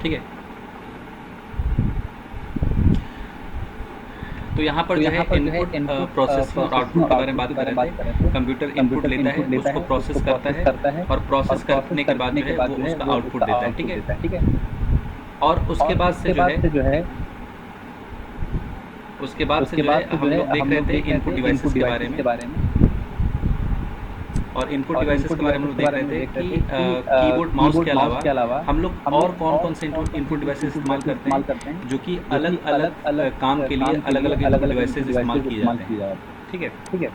ठीक है। तो यहाँ पर जो है इनपुट प्रोसेसिंग और आउटपुट के बारे में बात कर रहे थे। कंप्यूटर इनपुट लेता है, उसको प्रोसेस करता है और प्रोसेस करने के बाद जो है वो उसका आउटपुट देता है, ठीक है। और उसके बाद से जो है हम लोग देख रहे थे इनपुट डिवाइसेस के बारे में। और इनपुट डिवाइसेस के बारे में हम लोग देख रहे थे कि कीबोर्ड माउस के अलावा हम लोग और कौन कौन से इनपुट डिवाइसेस इस्तेमाल करते हैं जो कि अलग अलग काम के लिए अलग अलग इनपुट डिवाइसेस इस्तेमाल किए जाते हैं, ठीक है।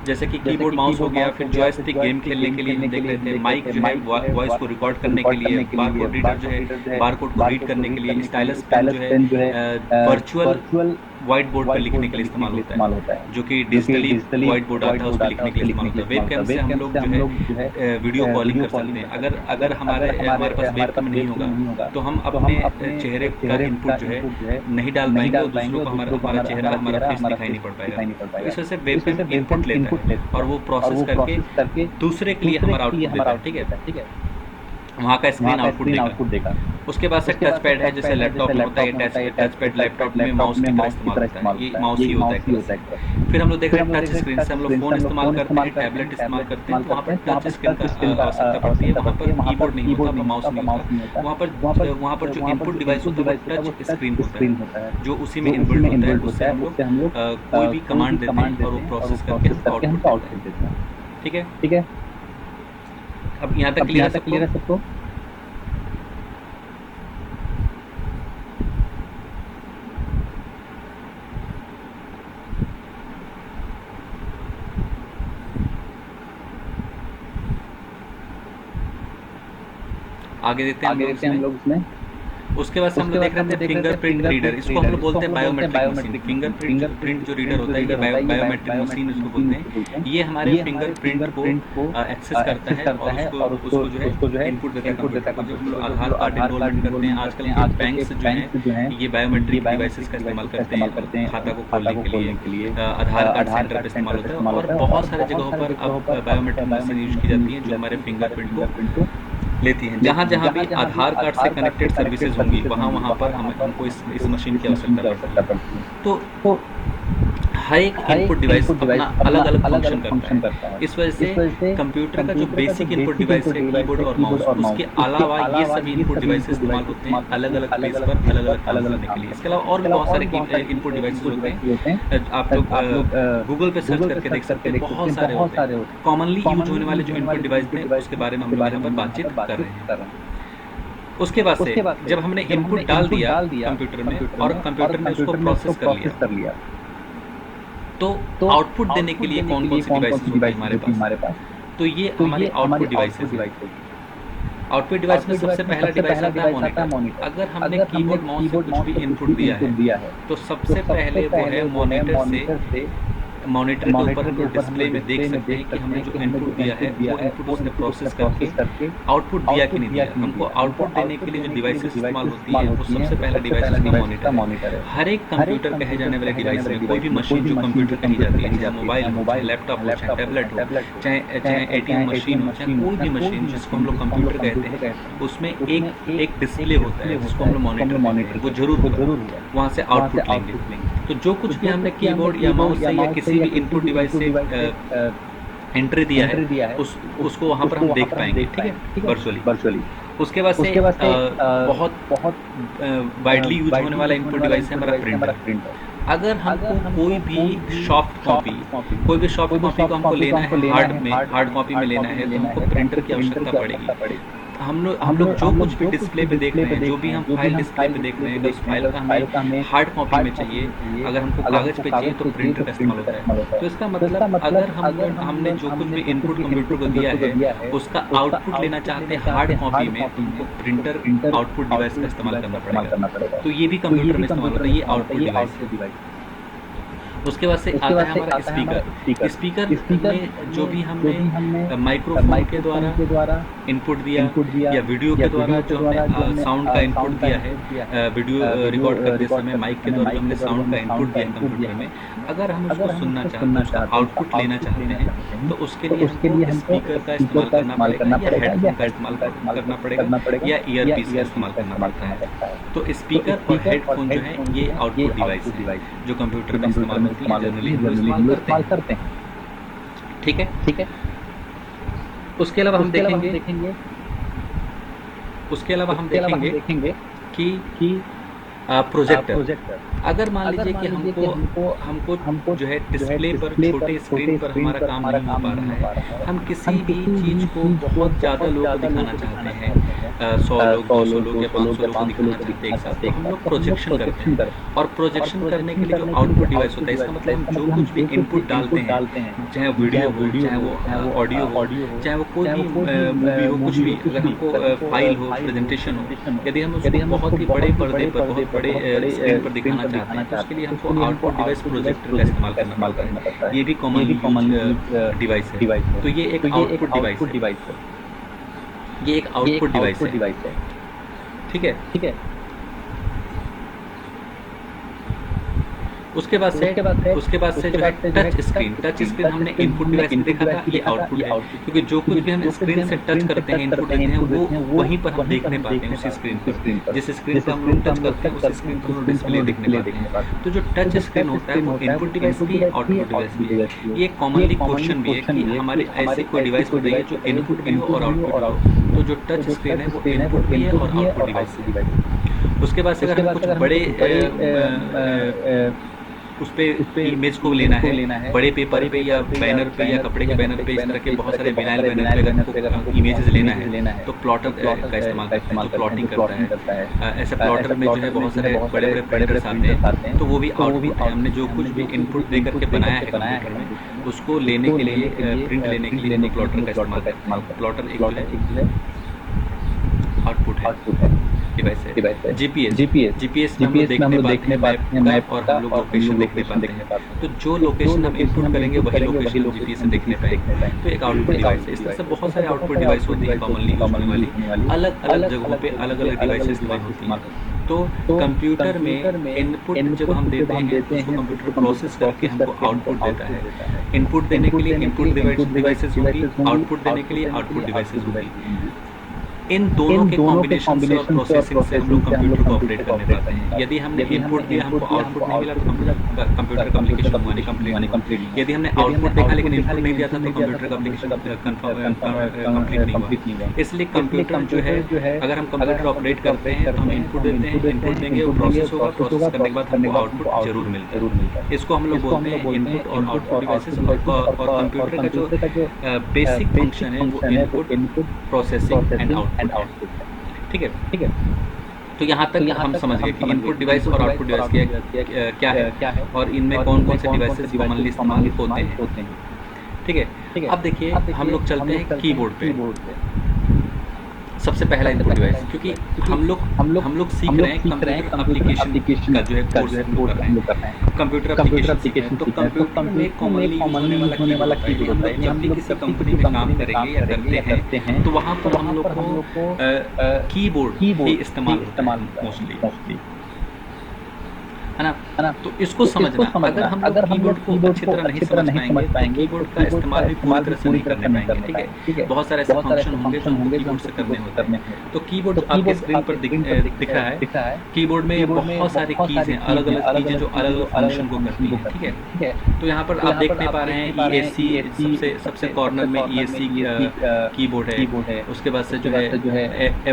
जैसे कि कीबोर्ड माउस हो गया, फिर जॉयस्टिक गेम खेलने के लिए हम देख रहे थे, माइक जो है वॉइस को रिकॉर्ड करने के लिए, बारकोड रीडर जो है बारकोड को रीड करने के लिए, स्टाइलस पेन जो है वर्चुअल व्हाइट बोर्ड पर लिखने के लिए इस्तेमाल होता है, जो कि डिजिटली व्हाइट बोर्ड आता है उस पर लिखने के लिए इस्तेमाल होता है। वेबकैम से हम लोग जो है वीडियो कॉलिंग कर सकते हैं। अगर हमारे पास वेबकैम नहीं होगा तो हम अपने चेहरे का इनपुट जो है नहीं डाल पाएंगे और दूसरों को हमारा चेहरा, हमारा फेस दिखाई नहीं पड़ पाएगा। तो इस वजह से वेबकैम इनपुट लेता है और वो प्रोसेस करके दूसरे के लिए हमारा आउटपुट देता है, ठीक है। वहाँ का स्क्रीन आउटपुट देगा। उसके बाद से टच पैड है, जैसे लैपटॉप में होता है टच पैड, लैपटॉप में माउस की तरह इस्तेमाल होता है, ये माउस ही होता है। फिर हम लोग देख रहे हैं टच स्क्रीन से हम लोग फोन इस्तेमाल करते हैं, टैबलेट इस्तेमाल करते हैं, तो वहाँ पर टच स्क्रीन का आवश्यकता पड़ती है। वहाँ पर कीबोर्ड नहीं होता, माउस नहीं होता, वहाँ पर जो इनपुट डिवाइस होता है टच स्क्रीन होता है, जो उसी में इनबिल्ट होता है। उससे हम लोग कोई भी कमांड देते हैं और वो प्रोसेस करके हमको आउटपुट देते हैं, ठीक है। अब यहाँ तक क्लियर है सबको? आगे देखते हैं हम लोग इसमें। उसके बाद से हम लोग देख रहे थे फिंगरप्रिंट रीडर, इसको हम लोग बोलते हैं बायोमेट्रिक मशीन। फिंगरप्रिंट जो रीडर होता है ये बायोमेट्रिक मशीन उसको बोलते हैं। ये हमारे फिंगरप्रिंट को एक्सेस करता है और उसको जो है इनपुट देता है। जब हम लोग आधार कार्ड एनरोलमेंट करते हैं, आजकल के बैंक्स जो हैं ये बायोमेट्रिक डिवाइसेस का इस्तेमाल करते हैं खाता को खोलने के लिए। आधार कार्ड सेंटर पर इस्तेमाल होता है और बहुत सारे जगहों पर अब बायोमेट्रिक मशीन यूज की जाती है जो हमारे फिंगरप्रिंट को लेती हैं। जहाँ भी आधार कार्ड से कनेक्टेड सर्विसेज होंगी वहाँ पर हमको इस मशीन की आवश्यकता पड़ती है। तो हर एक इनपुट डिवाइस अपना अलग अलग फंक्शन करता है। इस वजह से कंप्यूटर का जो बेसिक इनपुट डिवाइस है कीबोर्ड और माउस, उसके अलावा ये सभी इनपुट डिवाइस इस्तेमाल होते हैं अलग अलग प्लेस पर अलग अलग काम करने के लिए। इसके अलावा और भी बहुत सारे इनपुट डिवाइसेस होते हैं, आप लोग गूगल पे सर्च करके देख सकते हैं, बहुत सारे होते हैं। कॉमनली यूज होने वाले जो इनपुट डिवाइस थे उसके बारे में हम लोग यहाँ पर बातचीत कर रहे हैं। उसके बाद से जब हमने इनपुट डाल दिया कंप्यूटर में और कंप्यूटर ने उसको प्रोसेस कर लिया, तो आउटपुट देने के लिए कौन कौन सी डिवाइसेस होती है हमारे पास? तो ये हमारी आउटपुट डिवाइसेस है। आउटपुट डिवाइस में सबसे पहला डिवाइस आता है मॉनिटर। अगर हमने कीबोर्ड माउस से कुछ भी इनपुट दिया है तो सबसे पहले वो है मॉनिटर से मॉनिटर के ऊपर हम डिस्प्ले में देख सकते हैं कि हमने जो इनपुट दिया है वो इनपुट उसने प्रोसेस करके आउटपुट दिया कि नहीं दिया। हमको आउटपुट देने के लिए जो डिवाइसेस इस्तेमाल होती है वो सबसे पहला डिवाइस उसका मॉनिटर है। हर एक कंप्यूटर कहे जाने वाले डिवाइस में कोई भी मशीन जो कंप्यूटर कही जाती है, चाहे मोबाइल हो, चाहे लैपटॉप हो, चाहे टैबलेट हो, चाहे ATM मशीन हो, चाहे कोई भी मशीन जिसको हम लोग कंप्यूटर कहते हैं, उसमें एक डिस्प्ले होता है जिसको हम लोग मॉनिटर, वो जरूर वहाँ से आउटपुट लेंगे। तो जो कुछ भी हमने कीबोर्ड या माउस से या किसी भी इनपुट डिवाइस से एंट्री दिया है उसको वहाँ पर हम देख पाएंगे, ठीक है, वर्चुअली। उसके बाद से बहुत वाइडली यूज होने वाला इनपुट डिवाइस है हमारा प्रिंटर। अगर हमको कोई भी सॉफ्ट कॉपी को हमको लेना है हार्ड कॉपी में लेना है तो हमको प्रिंटर की आवश्यकता पड़ेगी। हम लोग जो कुछ भी डिस्प्ले पे देख रहे हैं, जो भी हम फाइल डिस्प्ले पे देख रहे हैं, उस फाइल का हमें हार्ड कॉपी में चाहिए। अगर हमको कागज पे चाहिए तो प्रिंटर का इस्तेमाल होता है। तो इसका मतलब अगर हमने जो कुछ भी इनपुट कंप्यूटर को दिया है उसका आउटपुट लेना चाहते हैं हार्ड कॉपी में, तो हमको प्रिंटर आउटपुट डिवाइस का इस्तेमाल करना पड़ेगा। तो ये भी कंप्यूटर में इस्तेमाल होता है, ये आउटपुट डिवाइस। उसके बाद से आता है हमारा स्पीकर। स्पीकर में जो भी हमने माइक्रोफोन के द्वारा इनपुट दिया या वीडियो के द्वारा जो हमने साउंड का इनपुट दिया है, वीडियो रिकॉर्ड करते समय माइक के द्वारा जो हमने साउंड का इनपुट दिया कंप्यूटर में, अगर हम उसको सुनना चाहते हैं, उसका आउटपुट लेना चाहते हैं, तो उसके लिए हमको स्पीकर का इस्तेमाल करना पड़ेगा या हेडफोन का इस्तेमाल करना पड़ेगा या ईयरपीस का इस्तेमाल करना पड़ता है। तो स्पीकर और हेडफोन जो है ये आउटपुट डिवाइस है जो कंप्यूटर में इस्तेमाल होती है, जनरली हम इस्तेमाल करते हैं। ठीक है। उसके अलावा हम देखेंगे कि प्रोजेक्टर। अगर मान लीजिए कि हमको जो है डिस्प्ले पर, छोटे स्क्रीन पर हमारा काम नहीं हो पा रहा है, हम किसी भी चीज़ को बहुत ज़्यादा लोगों को दिखाना चाहते हैं, 100 लोग, 200 लोग या 500 लोग को दिखाना चाहते हैं एक साथ, तो हम लोग प्रोजेक्शन करते हैं। और प्रोजेक्शन करने के लिए जो आउटपुट डिवाइस होता है, इसका मतलब हम जो कुछ भी इनपुट डालते हैं, चाहे वीडियो हो, चाहे वो ऑडियो हो, चाहे वो कोई भी मूवी हो, कुछ भी, अगर हमको फाइल हो, प्रेजेंटेशन हो, यदि हम उसको बहुत ही बड़े पर्दे पर, बहुत बड़े स्क्रीन पर दिखाना चाहते हैं, तो उसके लिए हमको आउटपुट डिवाइस प्रोजेक्टर का इस्तेमाल करना पड़ता है। ये भी कॉमन डिवाइस है। तो ये एक आउटपुट डिवाइस है। ये एक आउटपुट डिवाइस है। ठीक है। उसके बाद से जो है टच स्क्रीन हमने इनपुट डिवाइस में देखा था, ये आउटपुट है, क्योंकि जो कुछ भी हम स्क्रीन से टच करते हैं, इनपुट देते हैं, वो वहीं पर हम देखने पाते हैं, उसी स्क्रीन पर। जिस स्क्रीन पर हम लोग टच करते हैं, उस स्क्रीन पर हम डिस्प्ले देखने पाते हैं। तो जो टच स्क्रीन होता है वो इनपुट डिवाइस भी है, आउटपुट डिवाइस भी है। ये कॉमनली क्वेश्चन भी है कि हमारे ऐसे कोई डिवाइस बताइए जो इनपुट भी हो और आउटपुट हो। तो जो टच स्क्रीन है वो इनपुट भी है और आउटपुट डिवाइस है। उसके बाद से अगर हम कुछ बड़े उस पे इमेज को लेना है, बड़े पेपर पे या बैनर पे या कपड़े के बैनर पे, इस तरह के बहुत सारे विनाइल बैनर पे अगर हमको इमेजेस लेना है, तो प्लॉटर का इस्तेमाल करते हैं, तो प्लॉटिंग करता है। ऐसे प्लॉटर में जो है बहुत सारे बड़े बड़े प्रिंटर्स आते हैं, तो वो भी आउटपुट है। हमने जो कुछ भी इनपुट दे करके बनाया है कंप्यूटर में, उसको लेने के लिए, प्रिंट लेने के लिए प्लॉटर का इस्तेमाल करते हैं। प्लॉटर एक जो है आउटपुट है, डिवाइस है। जीपीएस में हम लोग देखने पाते हैं मैप, और हम लोग लोकेशन देखने पाते हैं। तो जो लोकेशन हम इनपुट करेंगे वही लोकेशन जीपीएस से देखने पाएंगे। तो एक आउटपुट डिवाइस है। इस तरह से बहुत सारे आउटपुट डिवाइस होती है कॉमनली यूज होने वाली, अलग अलग जगहों पे अलग अलग डिवाइसेस इस्तेमाल होती हैं। तो कंप्यूटर में इनपुट जब हम देते हैं, उसको कंप्यूटर प्रोसेस करके हमको आउटपुट देता है। इनपुट देने के लिए इनपुट डिवाइसेस होगी, आउटपुट देने के लिए आउटपुट डिवाइसेस होगी। इन दोनों के कॉम्बिनेशन से और प्रोसेसिंग से हम लोग कंप्यूटर को ऑपरेट करने पाते हैं। यदि हमने इनपुट दिया, हमको आउटपुट नहीं मिला, तो कंप्यूटर का एप्लीकेशन हुआ नहीं, कंप्लीट। यदि हमने आउटपुट देखा लेकिन इनपुट नहीं दिया था, तो कंप्यूटर का एप्लीकेशन कंप्लीट नहीं हुआ। इसलिए कंप्यूटर जो है, अगर हम कंप्यूटर ऑपरेट करते हैं तो हम इनपुट देते हैं, इनपुट देंगे, वो प्रोसेस होगा, प्रोसेस करने के बाद हमको आउटपुट जरूर मिलता है। इसको हम लोग बोलते हैं इनपुट और आउटपुट डिवाइसेस। और कंप्यूटर का जो बेसिक फंक्शन है वो इनपुट, प्रोसेसिंग एंड आउटपुट है। ठीक है। तो यहाँ तक हम समझ गए कि इनपुट डिवाइस और आउटपुट डिवाइस क्या है और इनमें कौन कौन से डिवाइसेस कॉमनली इस्तेमाल होते हैं। ठीक है। अब देखिए हम लोग चलते हैं कीबोर्ड पे। सबसे पहला इनपुट डिवाइस, क्योंकि हम लोग सीख रहे हैं कंप्यूटर एप्लीकेशन का जो है कोर्स कर रहे हैं, कंप्यूटर एप्लीकेशन। तो कंप्यूटर में कॉमनली होने वाला कीबोर्ड होता है। जब भी किसी कंपनी में काम करेंगे या करते हैं, तो वहाँ पर हम लोग को कीबोर्ड ही इस्तेमाल मोस्टली है ना। तो इसको समझना, अगर हम कीबोर्ड को अच्छी तरह नहीं समझ पाएंगे, कीबोर्ड का इस्तेमाल भी पूरी तरह से नहीं करने पाएंगे। ठीक है। बहुत सारे ऐसे फंक्शन होंगे जो हमको कीबोर्ड से करने होते हैं। तो कीबोर्ड आपके स्क्रीन पर दिख रहा है, कीबोर्ड में बहुत सारी कीज हैं, अलग अलग कीज जो अलग अलग फंक्शन को करती हैं। ठीक है। तो यहाँ पर आप देखने पा रहे हैं ESC, सबसे कॉर्नर में ESC कीबोर्ड है। उसके बाद से जो है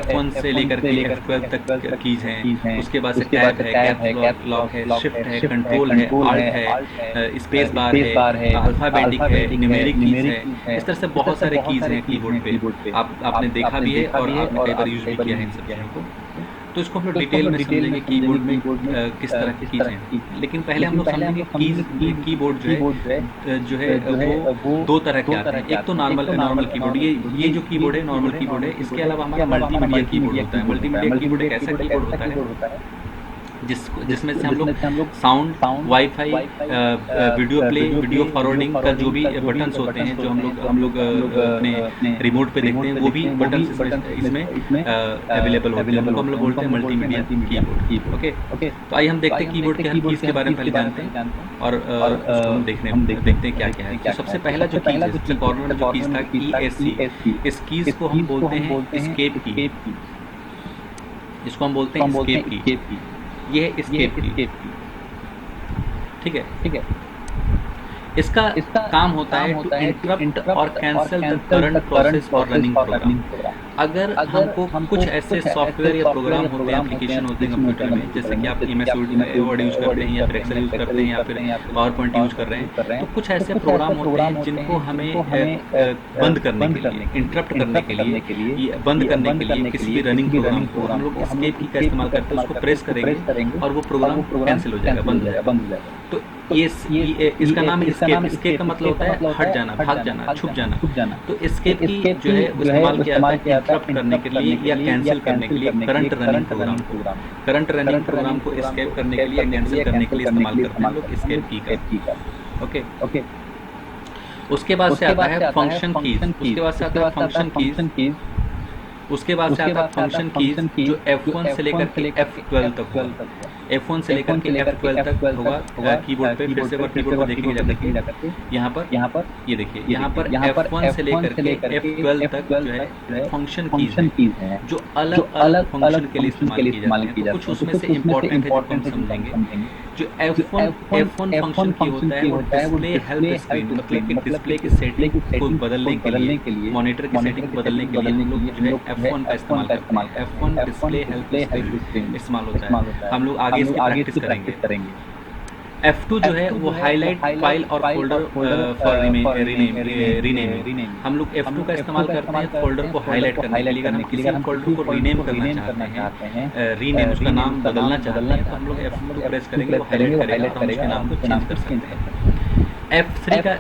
F1 से लेकर के F12 तक कीज हैं। उसके बाद से टैब है, कैप लॉक है, शिफ्ट है, कंट्रोल है, आल्ट है, स्पेस बार है, अल्फाबेटिक है, न्यूमेरिक कीज है। इस तरह से बहुत सारे कीज हैं कीबोर्ड पे। आपने देखा भी है और आपने कई बार यूज भी किया है इन सब चीज़ों को। तो इसको हम लोग डिटेल में समझेंगे कीबोर्ड में किस तरह की कीज हैं। लेकिन पहले हम लोग समझेंगे कीबोर्ड जो है वो दो तरह के आते हैं। एक तो नॉर्मल कीबोर्ड, ये जो कीबोर्ड है नॉर्मल कीबोर्ड है। इसके अलावा हमारा मल्टीमीडिया कीबोर्ड होता है। मल्टीमीडिया कीबोर्ड एक ऐसा कीबोर्ड होता है जिसमें से हम लोग sound, wifi, video play, video forwarding का जो भी बटन्स होते हैं जो हम लोग अपने रिमोट पे देखते हैं, वो भी बटन्स इसमें अवेलेबल होते हैं। उनको हम लोग बोलते हैं मल्टीमीडिया कीबोर्ड। ओके, तो आइए हम देखते हैं कीबोर्ड के हम कीज के बारे में पहले जानते हैं और उसको हम देखते हैं क्या क्या है। तो सबसे पहला जो कीज है, सबसे कॉर्नर में जो कीज था ESC, इस कीज को हम बोलते हैं एस्केप की। इसको हम बोलते हैं एस्केप की। ये है एस्केप की, ठीक है। इसका काम होता है टू इंटरप्ट और कैंसिल द करंट प्रोसेस और रनिंग प्रोग्राम। अगर हमको कुछ ऐसे सॉफ्टवेयर या प्रोग्राम होते हैं, एप्लीकेशन होते हैं कंप्यूटर में, जैसे कि आप MS वर्ड यूज करते हैं या फिर एक्सेल यूज करते हैं या फिर पावर पॉइंट यूज कर रहे हैं, तो कुछ ऐसे प्रोग्राम होते हैं जिनको हमें बंद करने के लिए, इंटरप्ट करने के लिए, बंद करने के लिए किसी भी रनिंग प्रोग्राम को हम लोग एस्केप की का इस्तेमाल करते हैं। उसको प्रेस करेंगे और वो प्रोग्राम कैंसिल हो जाएगा, बंद हो जाएगा। तो ये इसका नाम एस्केप। एस्केप का मतलब होता है हट जाना, भाग जाना, छुप जाना। तो एस्केप की जो है इस्तेमाल किया जाता है इंटरप्ट करने के लिए या कैंसिल करने के लिए करंट रनिंग प्रोग्राम को एस्केप करने के लिए या कैंसिल करने के लिए इस्तेमाल करते हैं लोग एस्केप की का। ओके, उसके बाद से आता है फंक्शन कीज। उसके बाद से आता है फंक्शन कीज जो F1 से लेकर के F12 तक होगा। F1 से लेकर के F12 तक होगा कीबोर्ड पे। फिर से एक बार कीबोर्ड पे देखेंगे जाकर यहाँ पर ये देखिए, यहाँ पर F1 से लेकर के F12 तक जो है फंक्शन कीज है जो अलग फंक्शन के लिए इस्तेमाल की जाती है। कुछ उसमें से इम्पोर्टेंट है जो हम समझेंगे। जो F1 फंक्शन की होता है वो डिस्प्ले हेल्प स्क्रीन, मतलब कि डिस्प्ले की सेटिंग को बदलने के लिए, मॉनिटर की सेटिंग को बदलने के लिए हम लोग जो है F1 का इस्तेमाल करते हैं। F1 डिस्प्ले हेल्प स्क्रीन इस्तेमाल होता है। हम लोग आगे इसकी प्रैक्टिस करेंगे। F2 जो है वो हाईलाइट फाइल और फोल्डर फॉर रीनेम। हम लोग F2 का इस्तेमाल करते हैं फोल्डर को हाईलाइट करने के लिए। अगर हम किसी फोल्डर को रीनेम करना चाहते हैं, रीनेम उसका नाम बदलना चाहते हैं, तो हम लोग F2 को प्रेस करेंगे, वो हाईलाइट करेगा और हम उसके नाम को चेंज कर सकते हैं। F3 का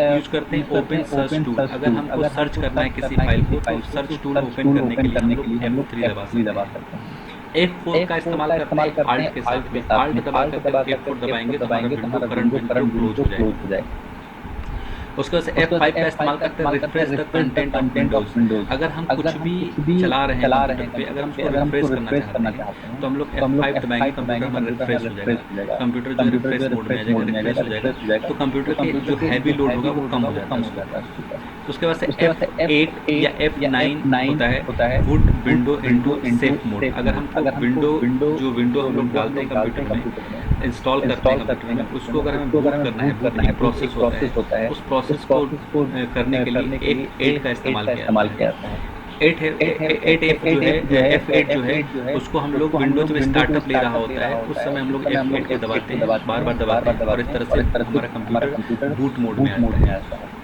यूज करते हैं ओपन सर्च टूल। अगर हमको सर्च करना है किसी फाइल को तो सर्च टूल ओपन करने के लिए हम लोग F3 दबा सकते हैं। F4 का इस्तेमाल करते हैं Alt के साथ में। Alt दबा कर F4 दबाएंगे तो हमारा विंडो करंट विंडो क्लोज हो जाएगा। उसके बाद से F5 का इस्तेमाल करते हैं refresh the content of Windows. अगर हम कुछ भी चला रहे हैं कंप्यूटर पे, अगर हम उसको रिफ्रेश करना चाहते हैं तो हम लोग F5 दबाएंगे, कंप्यूटर हमारा रिफ्रेश हो जाएगा। कंप्यूटर जो रिफ्रेश मोड में आ जाएगा, रिफ्रेश हो जाएगा, तो कंप्यूटर के जो हैवी लोड होगा वो कम हो जाता है। उसके बाद से F8 या F9 होता है would window into safe mode. अगर हमको विंडो हम लोग डालते हैं कंप्यूटर में, इंस्टॉल करते हैं कंप्यूटर में, उसको अगर हमें बूट करना है, बूटिंग प्रोसेस होता है, उस प्रोसेस को करने के लिए F8 का इस्तेमाल किया जाता है। F8 जो है उसको हम लोग विंडोज में स्टार्टअप ले रहा होता है, उस समय हम लोग F8 को दबाते हैं, बार दबाते हैं और इस तरह से हमारा कंप्यूटर बूट मोड में आता है।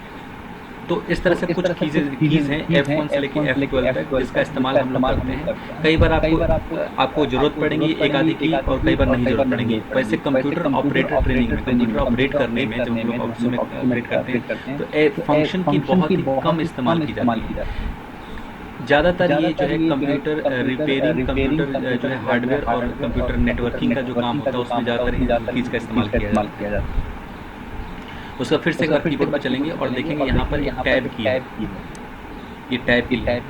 तो इस तरह से कुछ कीज हैं F1 से लेकर F12 तक, जिसका इस्तेमाल हम लोग करते हैं। कई बार आपको जरूरत पड़ेगी एक आधी की और कई बार नहीं जरूरत पड़ेगी। वैसे कंप्यूटर ऑपरेटर ट्रेनिंग में, कंप्यूटर ऑपरेट करने में जब हम लोग ऑफिस में ऑपरेट करते हैं तो फंक्शन की बहुत ही कम इस्तेमाल की जाती है। ज़्यादातर ये जो है कंप्यूटर रिपेयरिंग, कंप्यूटर जो है हार्डवेयर और कंप्यूटर नेटवर्किंग का जो काम होता है उसमें ज़्यादातर इन चीज़ का इस्तेमाल किया जाता है। उसका फिर से एक बार कीबोर्ड पर चलेंगे और देखेंगे यहाँ पर टैब की है। ये टैब की है,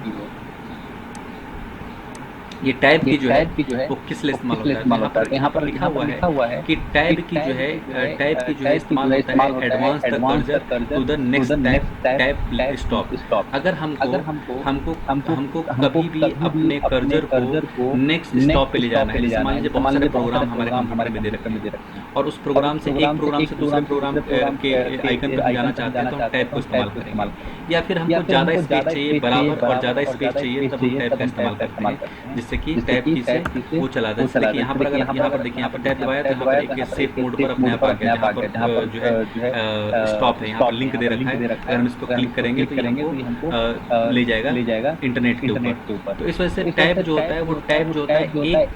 ये टैब की जो है वो किस लिए इस्तेमाल होता है? यहाँ पर लिखा हुआ है कि टैब की जो है इस्तेमाल होता है advance the cursor to the next tab stop. अगर हमको कभी भी अपने कर्सर को नेक्स्ट स्टॉप पे ले जाना है, जैसे मान लीजिए बहुत सारे प्रोग्राम हमारे कंप्यूटर में दे रखे हैं और उस प्रोग्राम से एक प्रोग्राम से दूसरे प्रोग्राम के आइकन पर जाना चाहते हैं तो हम टैब को इस्तेमाल करेंगे। या फिर हमको ज़्यादा स्पेस चाहिए, बराबर और ज़्यादा स्पेस चाहिए, तब हम टैब का इस्तेमाल करते हैं, जिससे कि टैब की से वो चला जाए। देखिए यहाँ पर, अगर यहाँ पर देखिए यहाँ पर टैब दबाया तो यहाँ पर एक सेफ मोड पर अपने आप आ गया। यहाँ पर जो है स्टॉप है, यहाँ पर लिंक दे रखा है, अगर हम इस पर क्लिक करेंगे तो हमको ले जाएगा इंटरनेट के ऊपर। तो इस वजह से टैब जो होता है वो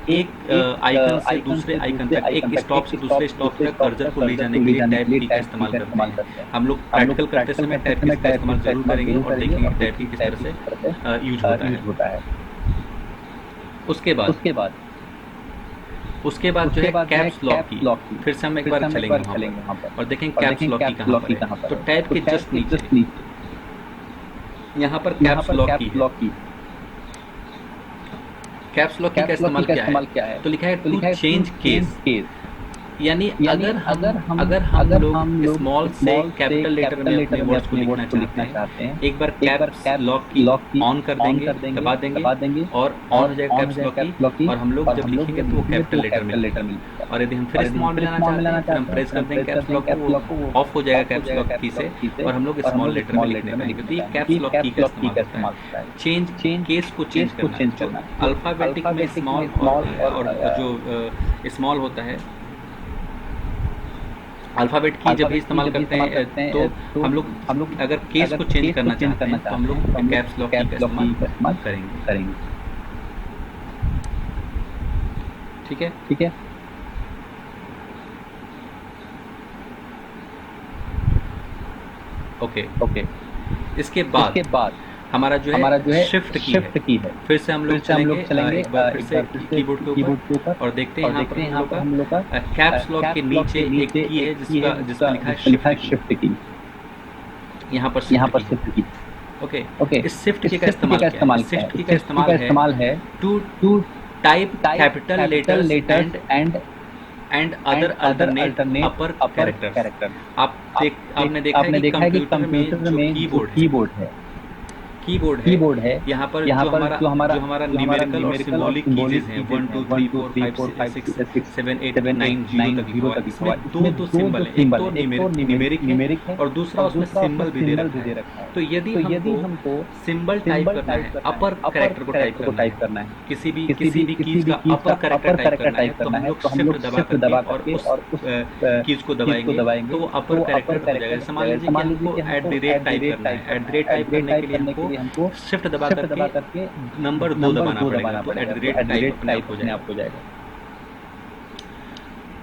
एक आइकन से दूसरे आइकन तक, एक स्टॉप से दूसरे स्टॉप तक कर्सर को ले जाने के लिए टैब की का इस्तेमाल करते हैं। हम लोग प्रैक्टिकल करते समय टैब की का इस्तेमाल जरूर करेंगे और देखेंगे टैब की किस तरह से यूज होता है। उसके बाद उसके बाद जो है कैप्स लॉक की, फिर से हम एक बार चलेंगे वहाँ पर और देखेंगे कैप्स लॉक की कहाँ पर है। तो टैब के जस्ट नीचे यहाँ पर कैप्स लॉक की है। कैप्स लॉक की का इस्तेमाल क्या है? तो लिखा है टू चेंज केस, यानी अगर हम लोग स्मॉल से कैपिटल लेटर में अपने वर्ड्स को लिखना चाहते हैं, एक बार कैप्स लॉक की ऑन कर देंगे, दबा देंगे और ऑन हो जाएगा कैप्स लॉक की, और हम लोग जब लिखेंगे तो वो कैपिटल लेटर में लिखेंगे। और यदि हम फिर स्मॉल में लाना चाहते हैं, फिर हम प्रेस कर देंगे कैप्स लॉक को, वो ऑफ हो जाएगा कैप्स लॉक की से, और हम लोग स्मॉल लेटर में लिखने लगेंगे। तो ये कैप्स लॉक की का इस्तेमाल होता है चेंज केस को चेंज करना। अल्फाबेटिक में स्मॉल और जो स्मॉल होता है अल्फाबेट की जब भी इस्तेमाल करते हैं तो हम लोग अगर केस को चेंज करना चाहते हैं तो हम लोग कैप्स लॉक की का इस्तेमाल करेंगे। ठीक है। ओके। इसके बाद हमारा जो है शिफ्ट की है। फिर से हम लोग चलेंगे एक बार फिर से कीबोर्ड के ऊपर और देखते हैं यहाँ पर हम लोग का कैप्स लॉक के नीचे एक की है जिसका लिखा है शिफ्ट की। यहाँ पर शिफ्ट की। ओके। इस शिफ्ट की का इस्तेमाल शिफ्ट की का इस्तेमाल है to type capital letters and other alternate upper character. आपने देखा है कि कंप्यूटर में जो कीबोर्ड है यहाँ पर जो हमारा न्यूमेरिकल और सिंबॉलिक कीज़ हैं 1 2 3 4 5 6 7 8 9 0 तक लिखा हुआ है। इसमें दो सिंबल है, एक तो न्यूमेरिक है और दूसरा उसमें सिंबल भी दे रखा है। तो यदि हमको सिंबल टाइप करना है, अपर कैरेक्टर को टाइप करना है, किसी भी कीज़ का अपर कैरेक्टर टाइप करना है, तो हम लोग शिफ्ट दबा करके और उस कीज़ को दबाएंगे तो वो अपर कैरेक्टर हो जाएगा। मान लीजिए कि हमको @ टाइप करना है, @ टाइप करने के लिए हमको शिफ्ट दबा करके नंबर 2 दबाना पड़ेगा, तो @ टाइप अपने आप हो जाएगा।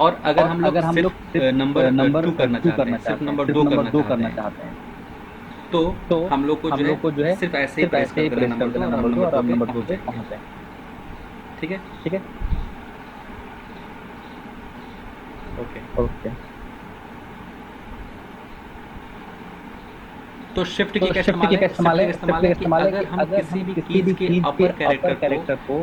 और अगर हम लोग नंबर 2 करना चाहते हैं, सिर्फ नंबर 2 करना चाहते हैं तो हम लोग को जो है सिर्फ ऐसे ही प्रेस कर देना नंबर 2 और नंबर 2 पे पहुंचे। ठीक है। ओके। तो शिफ्ट की का इस्तेमाल है कि अगर हम किसी भी कीज के अपर कैरेक्टर को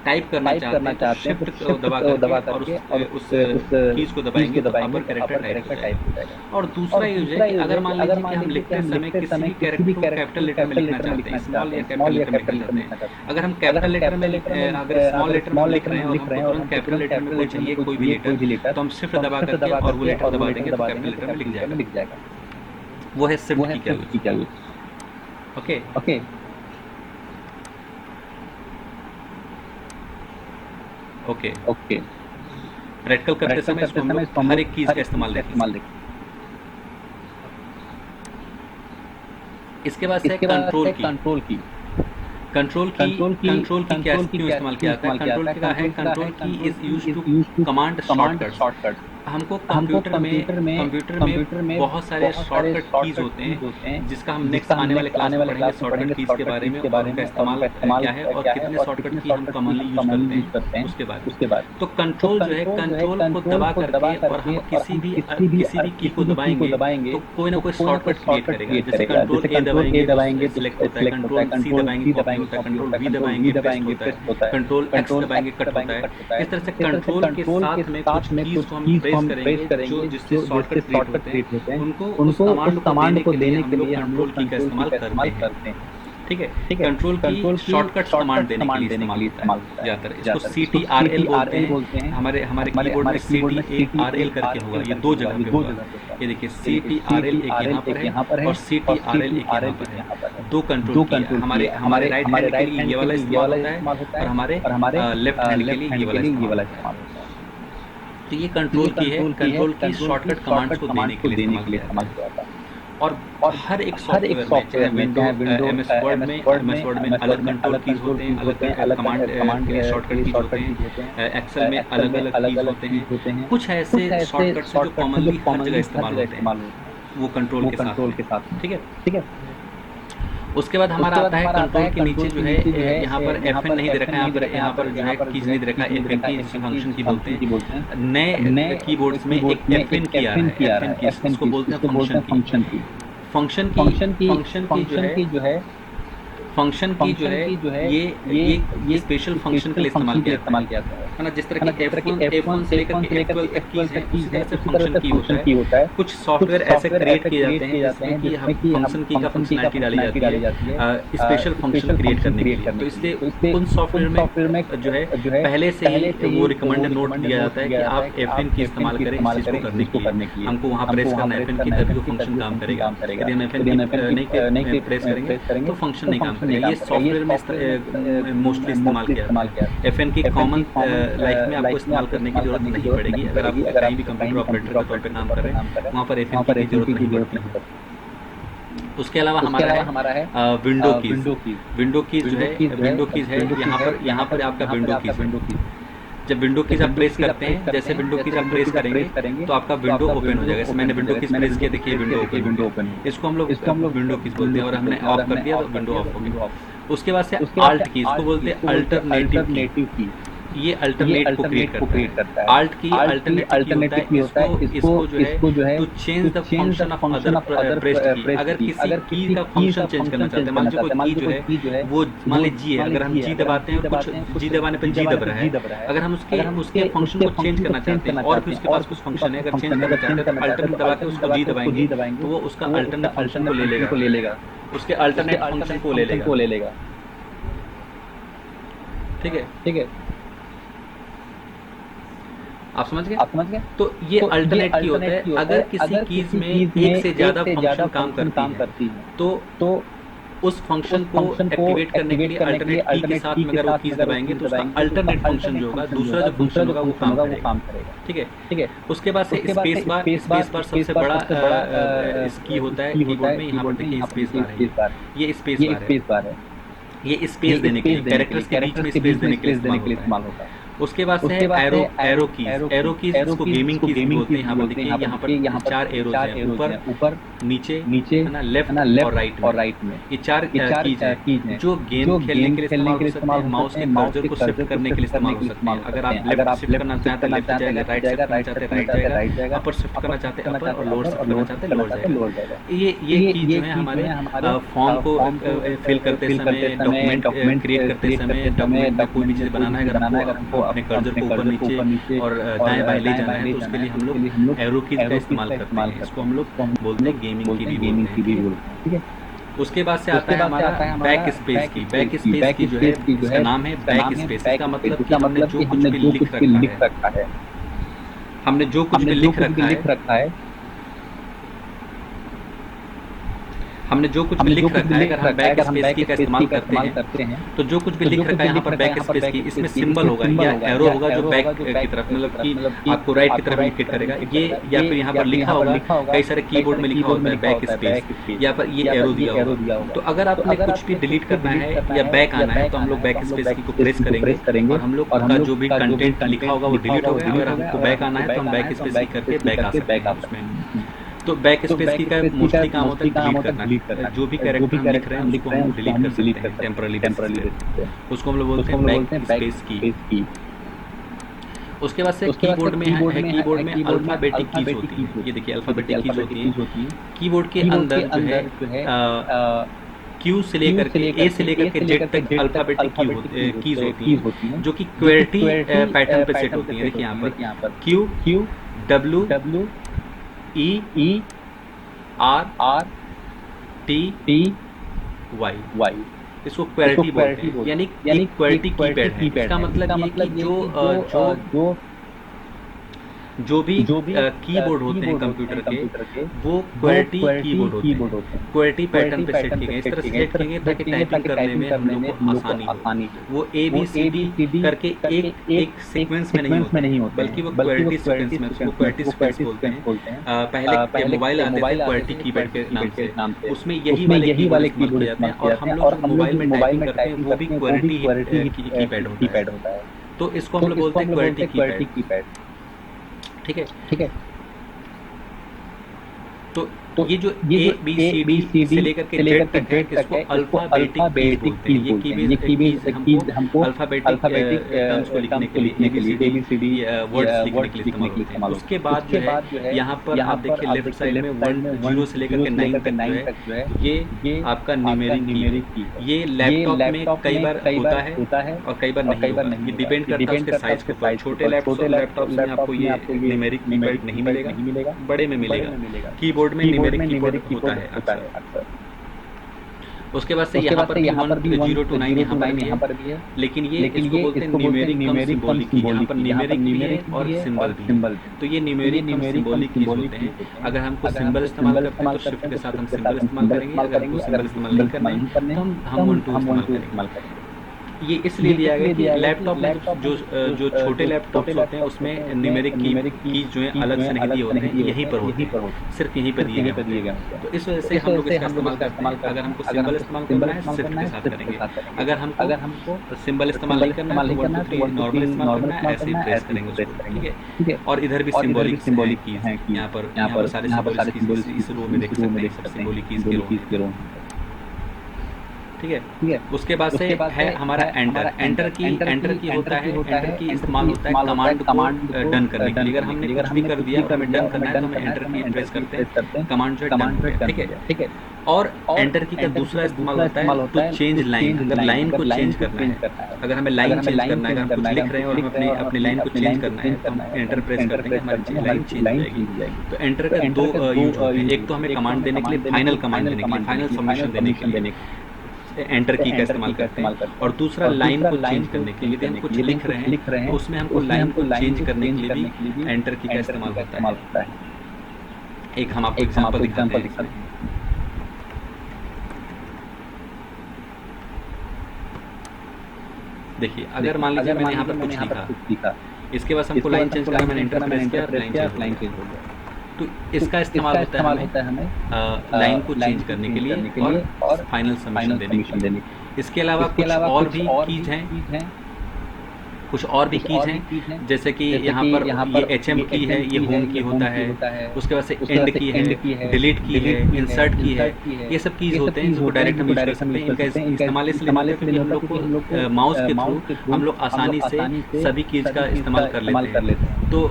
टाइप करना चाहते हैं, शिफ्ट को दबा करके और उस कीज को दबाएंगे तो अपर कैरेक्टर टाइप हो जाएगा। और दूसरा यूज है कि अगर मान लीजिए कि हम लिखते समय किसी भी कैरेक्टर को कैपिटल लेटर में लिखना चाहते हैं, स्मॉल या कैपिटल लेटर में लिखना चाहते हैं, अगर हम कैपिटल लेटर में अगर स्मॉल लेटर में लिख रहे हैं और हमको तुरंत कैपिटल लेटर में कोई चाहिए कोई भी लेटर, तो हम शिफ्ट दबा करके और वो लेटर दबा देंगे तो कैपिटल लेटर में लिख जाएगा। वो है शिफ्ट की क्या यूज। ओके। प्रैक्टिकल करते समय इसको हम लोग हर एक कीज का इस्तेमाल देखेंगे। इसके बाद से कंट्रोल की क्या क्यों इस्तेमाल किया जाता है? Control key is used to command shortcut. हमको कंप्यूटर में बहुत सारे शॉर्टकट कीज होते हैं जिसका हम नेक्स्ट आने वाले क्लास में पढ़ेंगे शॉर्टकट कीज के बारे में और उनका इस्तेमाल क्या है और कितने शॉर्टकट की हम कॉमनली यूज करते हैं उसके बाद। तो कंट्रोल जो है, कंट्रोल को दबा करके और हम किसी भी की को दबाएंगे तो कोई ना कोई शॉर्टकट क्रिएट करेगा। जैसे कंट्रोल ए दबाएंगे तो सिलेक्ट होता है, कंट्रोल सी दबाएंगे कॉपी होता है, कंट्रोल वी दबाएंगे पेस्ट होता है, कंट्रोल एक्स दबाएंगे कट होता है। इस तरह से कंट्रोल के साथ में कुछ कीज को हम प्रेस करेंगे जो जिससे शॉर्टकट क्रिएट होते हैं, उनको उस कमांड को देने के लिए हम लोग की का इस्तेमाल करते हैं। ठीक है। कंट्रोल की शॉर्टकट कमांड देने के लिए इस्तेमाल जाता है। इसको CTRL बोलते हैं। हमारे कीबोर्ड में CTRL करके होगा, ये 2 जगह पे होगा। ये देखिए CTRL एक यहाँ पर है और CTRL एक यहाँ पर है। 2 कंट्रोल हमारे राइट हैंड के लिए ये वाला इस्तेमाल होता है और हमारे लेफ्ट हैंड के लिए ये वाला इस्तेमाल होता है। तो ये कंट्रोल की है, कंट्रोल की शॉर्टकट कमांड्स को देने के लिए इस्तेमाल किया जाता है। और हर एक सॉफ्टवेयर में विंडो MS वर्ड में अलग कंट्रोल कीज होते हैं, अलग कमांड के शॉर्टकट कीज होते हैं, एक्सेल में अलग कीज होते हैं। कुछ ऐसे शॉर्टकट्स जो कॉमनली हर जगह इस्तेमाल होते हैं वो कंट्रोल के साथ। ठीक है। उसके बाद हमारा आता है कंट्रोल के नीचे जो है यहाँ पर FN नहीं दे रखा है, यहाँ पर जो है कीज नहीं दे रखा है, FN की फंक्शन की बोलते हैं। नए कीबोर्ड्स में एक FN की आ रहा है, FN की, इसको बोलते हैं फंक्शन की। फंक्शन की जो है फंक्शन की जो है ये स्पेशल फंक्शन के लिए इस्तेमाल किया जाता है ना। जिस तरह की F1 से लेकर के F12 तक कीज है, उसी तरह से फंक्शन की होता है। कुछ सॉफ्टवेयर ऐसे क्रिएट किए जाते हैं जिसमें कि हम फंक्शन की का फंक्शनैलिटी डाली जाती है स्पेशल फंक्शन क्रिएट करने के लिए। तो इसलिए उन सॉफ्टवेयर में जो है पहले से ही वो रिकमेंड नोट दिया जाता है कि आप FN की इस्तेमाल करें इस चीज को करने के लिए। हमको वहाँ प्रेस करना है FN की, तभी वो फंक्शन काम करेगा। यदि हम FN नहीं प्रेस करेंगे तो फंक्शन नहीं काम करेगा। ये सॉफ्टवेयर में मोस्टली इस्तेमाल किया है। FN की कॉमन लाइफ में आपको इस्तेमाल करने की जरूरत नहीं पड़ेगी। अगर आप कहीं भी कंप्यूटर ऑपरेटर के तौर पे काम कर रहे हैं वहाँ पर FN की जरूरत नहीं पड़ती है। उसके अलावा हमारा है विंडो कीज जो है, विंडो कीज है यहाँ पर आपका विंडो कीज। जब विंडो कीज आप प्रेस करते हैं, जैसे विंडो कीज आप प्रेस करेंगे तो आपका विंडो ओपन हो जाएगा। मैंने विंडो कीज प्रेस किया, देखिए विंडो ओपन। इसको हम लोग विंडो कीज बोलते हैं और हमने ऑफ कर दिया तो विंडो ऑफ हो गया। उसके बाद से अल्ट की, इसको बोलते हैं अल्टरनेटिव की। ये अल्टरनेट को क्रिएट करता है। अल्ट की अल्टरनेटिव की होता है। इसको जो है to change the function of other pressed key. अगर किसी की का फंक्शन चेंज करना चाहते हैं, मान लीजिए कोई की जो है वो मान लीजिए जी है, अगर हम जी दबाते हैं और कुछ जी दबाने पर जी दब रहा है, अगर हम उसके फंक्शन को चेंज करना चाहते हैं और फिर उसके पास कुछ फंक्शन है, अगर चेंज करना चाहते हैं तो अल्टरनेट दबा के उसको जी दबाएंगे तो वो उसका अल्टरनेट फंक्शन को ले लेगा, उसके अल्टरनेट फंक्शन को ले लेगा। ठीक है, आप समझ गए? तो ये अल्टरनेट की होता है। अगर किसी कीज में एक से ज्यादा फंक्शन काम करती है तो उस फंक्शन को एक्टिवेट करने के लिए अल्टरनेट की के साथ में अगर वो कीज दबाएंगे तो उसका अल्टरनेट फंक्शन जो होगा, दूसरा जो फंक्शन होगा वो काम करेगा। ठीक है। उसके बाद से स्पेस बार सबसे बड़ा की होता है कीबोर्ड में। यहाँ पर देखिए स्पेस बार है, ये स्पेस बार है। ये स्पेस देने के लिए, कैरेक्टर्स के बीच में स्पेस देने के लिए इस्तेमाल होता है। उसके बाद से एरो कीज, इसको गेमिंग कीज बोलते हैं। यहाँ पर देखिए यहाँ पर 4 एरोज हैं, ऊपर नीचे है ना, लेफ्ट और राइट में। ये 4 कीज हैं जो गेम खेलने के लिए इस्तेमाल हो सकते हैं। माउस के कर्सर को शिफ्ट करने के लिए इस्तेमाल हो सकते हैं। अगर आप लेफ्ट शिफ्ट करना चाहते हैं लेफ्ट जाएगा, राइट शिफ्ट करना चाहते हैं राइट जाएगा, अपर शिफ्ट करना चाहते हैं अपर और लोअर शिफ्ट करना चाहते हैं लोअर जाएगा। ये कीज जो है हमारे फॉर्म को फिल करते समय, डॉक्यूमेंट क्रिएट करते समय, डॉक्यूमेंट में कोई भी चीज बनाना है, अगर हमको अपने कर्सर को ऊपर नीचे और दाएं बाएं ले जाना है तो उसके लिए हम लोग एरो कीज का इस्तेमाल करते हैं। इसको हम लोग बोलते हैं गेमिंग की भी बोलते हैं। ठीक है। उसके बाद से आता है हमारा बैक स्पेस की जो है इसका नाम है बैक स्पेस। इसका मतलब कि हमने जो कुछ भी लिख रखा है, हमने जो कुछ भी लिख रखा है अगर हम बैक स्पेस की का इस्तेमाल करते हैं तो जो कुछ भी लिख रखा है यहाँ पर बैक स्पेस की, इसमें सिंबल होगा या एरो होगा जो बैक की तरफ, मतलब कि आपको राइट की तरफ इंडिकेट करेगा। ये या फिर यहाँ पर लिखा होगा, कई सारे कीबोर्ड में लिखा होता है बैक स्पेस, यहाँ पर ये एरो दिया होगा। तो अगर आपने कुछ भी डिलीट करना है या बैक आना है तो हम लोग बैक स्पेस की को प्रेस करेंगे और हम लोग का जो भी कंटेंट लिखा होगा वो डिलीट होगा। अगर हमको बैक आना है तो हम बैक स्पेस की करके बैक आ सकते हैं उसमें। तो बैक स्पेस की का मोस्टली काम होता है डिलीट करना। जो भी कैरेक्टर हम लिख रहे हैं उसको हम डिलीट कर सकते हैं टेम्पररी, उसको हम लोग बोलते हैं बैक स्पेस की। उसके बाद से कीबोर्ड में अल्फाबेटिक कीज होती है। ये देखिए अल्फाबेटिक कीज होती है। कीबोर्ड के अंदर जो है क्यू से लेकर के ए से लेकर के जेड तक अल्फाबेटिक कीज होती है जो कि क्वेर्टी पैटर्न पे सेट होती है। देखिए यहाँ पर Q W E R T Y, इसको क्वेर्टी बोलते हैं, यानी क्वेर्टी कीपैड है। इसका मतलब ये कि जो भी कीबोर्ड होते हैं कंप्यूटर के वो क्वेर्टी कीबोर्ड होते हैं, क्वेर्टी पैटर्न पे सेट किए गए, इस तरह से सेट किए गए ताकि टाइपिंग करने में हम लोग को आसानी हो। वो ABCD करके एक सीक्वेंस में नहीं होता, बल्कि वो क्वेर्टी सीक्वेंस में, उसको क्वेर्टी सीक्वेंस बोलते हैं। पहले मोबाइल आते थे क्वेर्टी कीपैड के नाम से, उसमें यही वाले कीबोर्ड जाते हैं और हम लोग मोबाइल में टाइपिंग करते हैं वो भी क्वेर्टी कीपैड होता है। तो इसको हम लोग बोलते हैं क्वेर्टी कीपैड। ठीक है। तो तो ये जो ABCD से लेकर के Z तक है, इसको अल्फाबेटिक कीज बोलते हैं। ये कीज हमको अल्फाबेटिक टर्म्स को लिखने के लिए ABCD वर्ड्स लिखने के लिए इस्तेमाल होते हैं। उसके बाद जो है यहाँ पर आप देखिए लेफ्ट साइड में 1 0 से लेकर के 9 तक जो है ये आपका न्यूमेरिक की है। ये लैपटॉप में कई बार होता है और कई बार नहीं होता। ये डिपेंड करता है उसके साइज के ऊपर। छोटे लैपटॉप्स में आपको ये न्यूमेरिक कीपैड नहीं मिलेगा, बड़े में मिलेगा। कीबोर्ड में न्यूमेरिक कीबोर्ड होता है अक्सर। उसके बाद से यहाँ पर 1 0 to 9 यहाँ पर भी है, लेकिन ये इसको बोलते हैं न्यूमेरिक कम सिंबॉलिक की। यहाँ पर न्यूमेरिक भी है और सिंबल भी है। तो ये न्यूमेरिक कम सिंबॉलिक कीज होते हैं। अगर हमको सिंबल इस्तेमाल करते हैं तो शिफ्ट के साथ हम सिंबल इस्तेमाल करेंगे। अगर हमको सिंबल इस्तेमाल नहीं करना है तो हम 1 2 इस्तेमाल करेंगे। ये इसलिए दिया गया कि लैपटॉप में जो छोटे लैपटॉप्स होते हैं उसमें न्यूमेरिक कीज जो है अलग से नहीं दिए होते हैं, यहीं पर होते हैं, सिर्फ यहीं पर दिए गए। तो इस वजह से हम लोग इसका इस्तेमाल करते हैं। अगर हमको सिंबल इस्तेमाल करना है शिफ्ट के साथ करेंगे। अगर हमको सिंबल इस्तेमाल नहीं करना है तो 1 2 3 नॉर्मल इस्तेमाल करना है, ऐसे ही प्रेस करेंगे उसको, ठीक है। और इधर भी सिंबॉलिक कीज हैं। यहाँ पर सारे सिंबॉलिक कीज इस रो में देख सकते हैं, सब सिंबॉलिक कीज के रो, ठीक है। उसके बाद से है हमारा एंटर की होता है। एंटर की इस्तेमाल होता है कमांड को डन करने के लिए। अगर हमने कुछ भी कर दिया तो हमें डन करना है तो हम एंटर की प्रेस करते हैं, कमांड जो है डन हो गया, ठीक है। और एंटर की का दूसरा इस्तेमाल होता है टू चेंज लाइन। अगर लाइन को चेंज करना है, अगर हमें लाइन चेंज करना है, अगर हम कुछ लिख रहे हैं और हमें अपनी लाइन को चेंज करना है तो हम एंटर प्रेस करते हैं, हमारी लाइन चेंज हो जाएगी। तो एंटर का 2 यूज होते हैं। एक तो हमें कमांड देने के लिए, फाइनल कमांड देने के लिए, फाइनल सबमिशन देने के लिए एंटर की का इस्तेमाल करते हैं। और दूसरा लाइन को चेंज करने के लिए, यदि हम कुछ लिख रहे हैं तो उसमें हमको लाइन को चेंज करने के लिए भी एंटर की का इस्तेमाल होता है। एक हम आपको एग्जांपल दिखाते हैं। देखिए, अगर मान लीजिए मैंने यहाँ पर कुछ लिखा, इसके बाद हमको लाइन चेंज करना, मैंने एंटर प्रेस किया, लाइन चेंज हो गया। तो इसका इस्तेमाल होता है हमें लाइन को चेंज करने के लिए और फाइनल सबमिशन देने के लिए। इसके अलावा कुछ और भी कीज हैं, जैसे कि यहाँ पर ये HM की है, ये होम की होता है। उसके बाद से एंड की है, डिलीट की है, इंसर्ट की है। ये सब कीज होते हैं जिसको डायरेक्ट हम यूज कर सकते हैं। इनका इस्तेमाल इसलिए क्योंकि हम लोग को माउस के थ्रू हम लोग आसानी से सभी कीज का इस्तेमाल कर लेते हैं। तो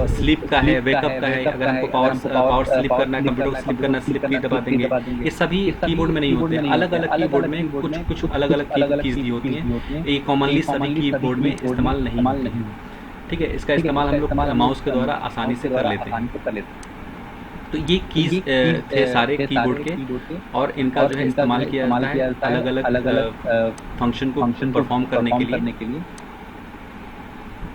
स्लिप का है, वेकअप का है, अगर हमको पावर स्लिप करना है, कंप्यूटर को स्लिप करना है, स्लिप की दबा देंगे। ये सभी कीबोर्ड में नहीं होते हैं। अलग अलग कीबोर्ड में कुछ अलग अलग कीज दी होती हैं। ये कॉमनली सभी कीबोर्ड में इस्तेमाल नहीं, ठीक है। इसका इस्तेमाल हम लोग माउस के द्वारा आसानी से कर लेते हैं। तो ये कीज थे सारे कीबोर्ड के, और इनका जो है इस्तेमाल किया जाता है अलग अलग फंक्शन को परफॉर्म करने के लिए।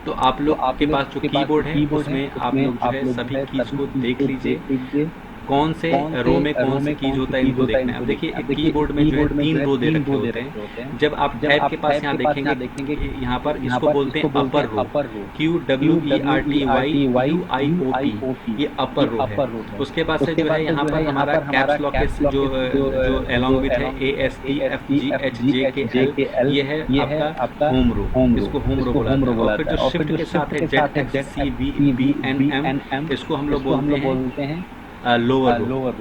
तो आप लोग के पास जो कीबोर्ड है उसमें आप लोग जो है सभी कीज को देख लीजिए, कौन से रो में कौन से कीज होता है इनको देखना है। अब देखिए, एक कीबोर्ड में जो है 3 रो दे रखे होते हैं। जब आप टैब के पास यहाँ देखेंगे, यहाँ पर इसको बोलते हैं अपर रो, QWERTYUIOP, ये अपर रो है। उसके बाद से जो है यहाँ पर हमारा कैप्स लॉक जो अलॉन्ग विथ है ASTFGHJKL, ये है आपका होम रो, इसको होम रो बोला जाता है। और फिर जो शिफ्ट के साथ है ZXCVBNM, इसको हम लोग बोलते हैं लोअर रो।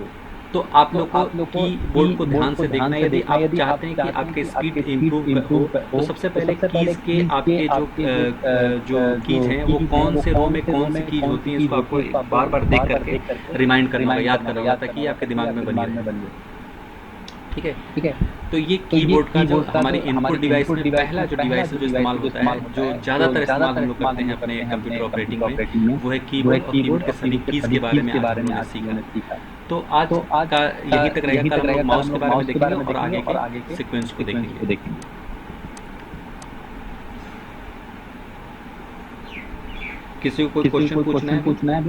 तो आप लोग को कीबोर्ड को ध्यान से देखना है। यदि आप चाहते हैं कि आपके स्पीड इंप्रूव हो तो सबसे पहले कीज के आपके जो कीज हैं वो कौन से रो में कौन सी कीज होती हैं, इसको आपको बार बार देख करके रिमाइंड करना होगा, याद करना होगा, ताकि आपके दिमाग में बनी रहे। ठीक है। तो ये कीबोर्ड का जो हमारी इनपुट डिवाइस में पहला जो डिवाइस जो इस्तेमाल होता है, जो ज़्यादातर इस्तेमाल हम लोग करते हैं अपने कंप्यूटर ऑपरेटिंग में, वो है कीबोर्ड। और कीबोर्ड के सभी कीज के बारे में आज हमने सीखा। तो आज का यही तक रहेगा। कल हम लोग माउस के बारे में देखेंगे और आगे के सीक्वेंस को देखेंगे। किसी को कोई क्वेश्चन पूछना है?